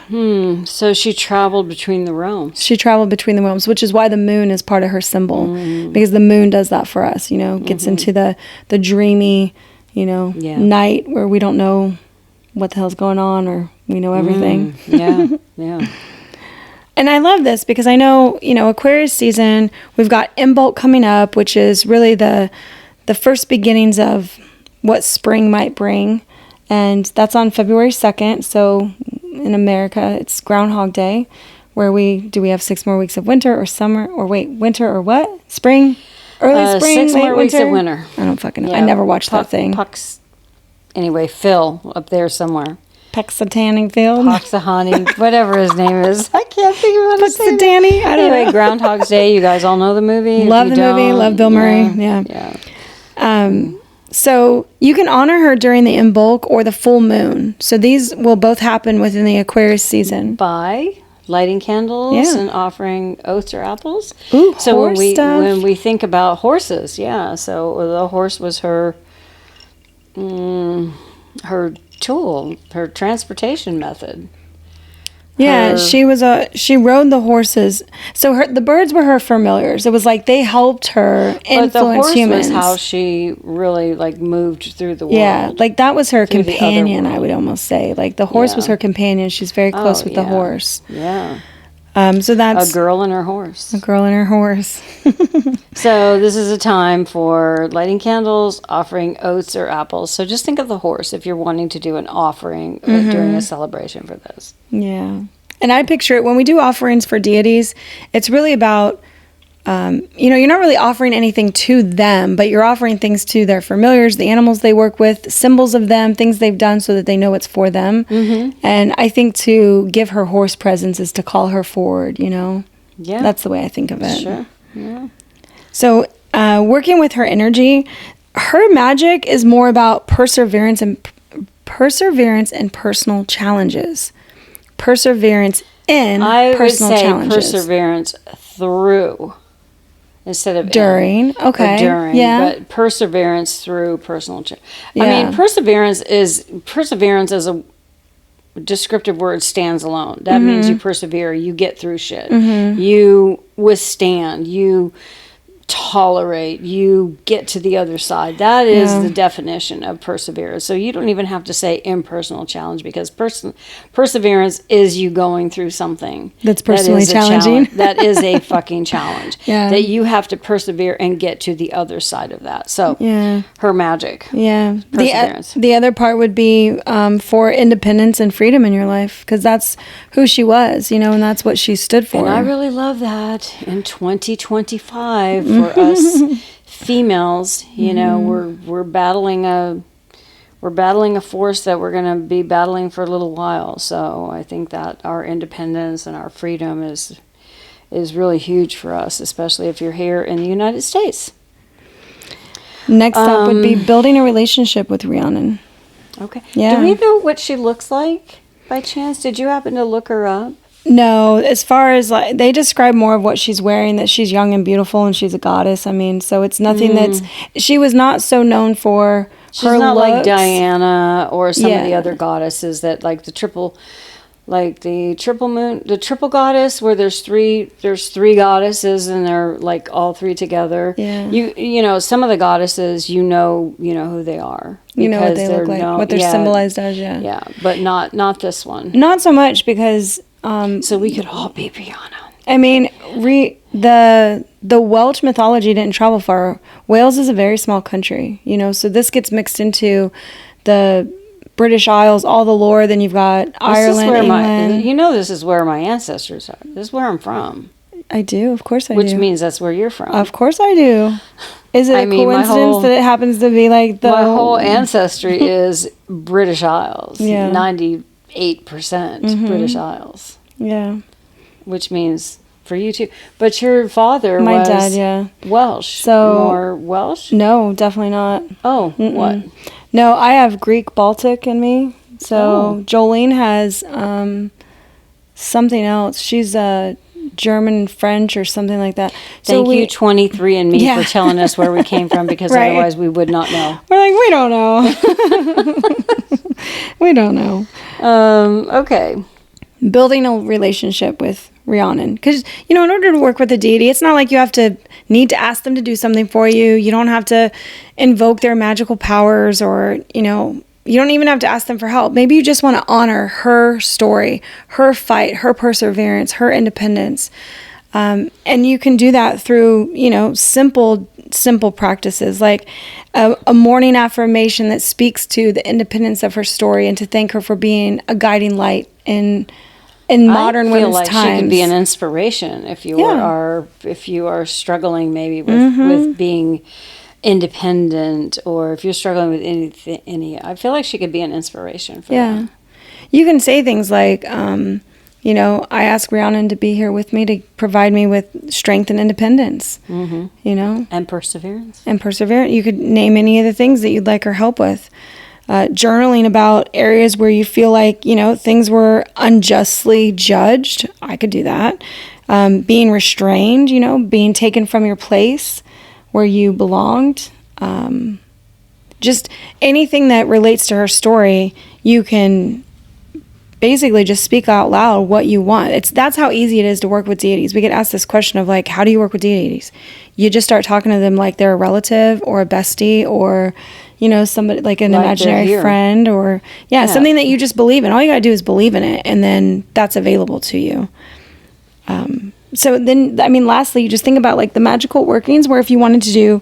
So she traveled between the realms. She traveled between the realms, which is why the moon is part of her symbol. Because the moon does that for us, gets into the dreamy... night where we don't know what the hell's going on or we know everything. Yeah. And I love this because I know, Aquarius season, we've got Imbolc coming up, which is really the first beginnings of what spring might bring. And that's on February 2nd. So in America, it's Groundhog Day, where we have 6 more weeks of winter or summer or winter or what? Spring? Early spring, 6 late more weeks winter? of winter. I don't fucking know. Yeah. I never watched that thing. Anyway, Phil up there somewhere. Puxataning Field? Poxahani, whatever his name is. I can't think of what his name is. Puxatani? I don't Anyway, know. Groundhog's Day. You guys all know the movie? Love the movie. Love Bill Murray. Yeah. So you can honor her during the Imbolc or the full moon. So these will both happen within the Aquarius season. By lighting candles and offering oats or apples. Ooh, so horse stuff. when we think about horses, so the horse was her tool, her transportation method. Yeah, she rode the horses. So the birds were her familiars. It was like they helped her influence but the horse humans. was how she really moved through the world. Yeah, like that was her Through the other companion, I world. would almost say. Like the horse was her companion. She's very close with the horse. Yeah. So that's A girl and her horse. a girl and her horse. So this is a time for lighting candles, offering oats or apples. So just think of the horse if you're wanting to do an offering during a celebration for this. Yeah. And I picture it when we do offerings for deities, it's really about, you're not really offering anything to them, but you're offering things to their familiars, the animals they work with, symbols of them, things they've done so that they know it's for them. Mm-hmm. And I think to give her horse presents is to call her forward, Yeah. That's the way I think of it. Sure. Yeah. So working with her energy, her magic is more about perseverance and personal challenges. Perseverance in personal challenges. I would say perseverance through instead of during. Okay. During. Yeah. But perseverance through personal challenges. Yeah. I mean, perseverance as a descriptive word stands alone. That means you persevere, you get through shit. You withstand, you tolerate, you get to the other side. That is the definition of perseverance. So you don't even have to say impersonal challenge because perseverance is you going through something that's personally challenging. That is a fucking challenge. Yeah. That you have to persevere and get to the other side of that. So her magic. Yeah. Perseverance. The other part would be for independence and freedom in your life because that's who she was, and that's what she stood for. And I really love that in 2025. for us females. You know, we're battling a force that we're going to be battling for a little while. So I think that our independence and our freedom is really huge for us, especially if you're here in the United States. Next up would be building a relationship with Rhiannon. Okay. Yeah. Do we know what she looks like by chance? Did you happen to look her up? No, as far as like they describe more of what she's wearing, that she's young and beautiful and she's a goddess. I mean, so it's nothing she was not so known for She's her not like looks. Diana or some of the Yeah. other goddesses that like the triple goddess where there's three goddesses and they're like all three together. Yeah. You know, some of the goddesses you know who they are. You know what because they look like, what they're symbolized as, yeah. Yeah, but not this one. Not so much because So we could all be Rhiannon. I mean, the Welsh mythology didn't travel far. Wales is a very small country, you know, so this gets mixed into the British Isles, all the lore. Then you've got Ireland, England. This is where my ancestors are. This is where I'm from. I do, of course I do. Which means that's where you're from. Of course I do. Is it a coincidence that it happens to be like my whole ancestry is British Isles. Yeah. 98% British Isles. Yeah. Which means for you too. But your father My was dad, yeah. Welsh. So more Welsh? No, definitely not. Oh, what? No, I have Greek Baltic in me. So Jolene has something else. She's German, French, or something like that. Thank you, 23andMe, for telling us where we came from, because Right. otherwise we would not know. We're like, we don't know. We don't know. Okay. Building a relationship with Rhiannon. Because, in order to work with a deity, it's not like you need to ask them to do something for you. You don't have to invoke their magical powers or, you don't even have to ask them for help. Maybe you just want to honor her story, her fight, her perseverance, her independence. And you can do that through, simple practices like a morning affirmation that speaks to the independence of her story and to thank her for being a guiding light in modern women's I feel like times. she could be an inspiration if you are struggling maybe with being independent, or if you're struggling with any. I feel like she could be an inspiration for that. You can say things like, I ask Rhiannon to be here with me to provide me with strength and independence. And perseverance. You could name any of the things that you'd like her help with. Journaling about areas where you feel like, things were unjustly judged. I could do that. Being restrained, being taken from your place where you belonged. Just anything that relates to her story, you can basically just speak out loud what you want. That's how easy it is to work with deities. We get asked this question of like, how do you work with deities? You just start talking to them like they're a relative or a bestie or, somebody like an imaginary friend or something that you just believe in. All you got to do is believe in it, and then that's available to you. Lastly, you just think about like the magical workings where if you wanted to do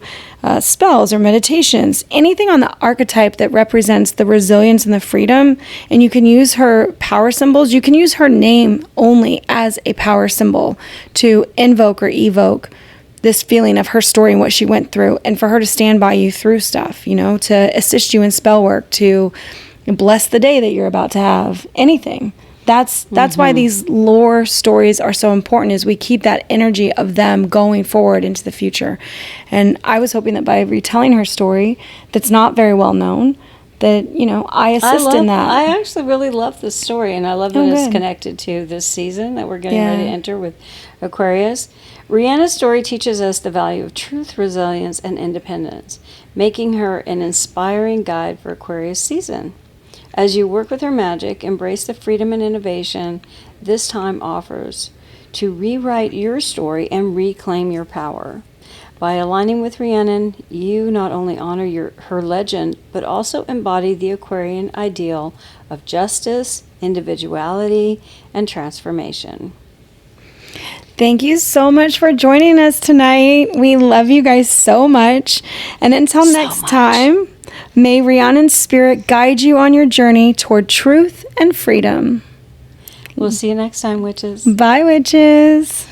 spells or meditations, anything on the archetype that represents the resilience and the freedom, and you can use her power symbols, you can use her name only as a power symbol to invoke or evoke this feeling of her story and what she went through, and for her to stand by you through stuff, to assist you in spell work, to bless the day that you're about to have, anything. That's why these lore stories are so important, is we keep that energy of them going forward into the future. And I was hoping that by retelling her story that's not very well known, that, I assist in that. I actually really love this story, and I love that it's connected to this season that we're getting ready to enter with Aquarius. Rhiannon's story teaches us the value of truth, resilience, and independence, making her an inspiring guide for Aquarius season. As you work with her magic, embrace the freedom and innovation this time offers to rewrite your story and reclaim your power. By aligning with Rhiannon, you not only honor her legend, but also embody the Aquarian ideal of justice, individuality, and transformation. Thank you so much for joining us tonight. We love you guys so much. And until next time, may Rhiannon's spirit guide you on your journey toward truth and freedom. We'll see you next time, witches. Bye, witches.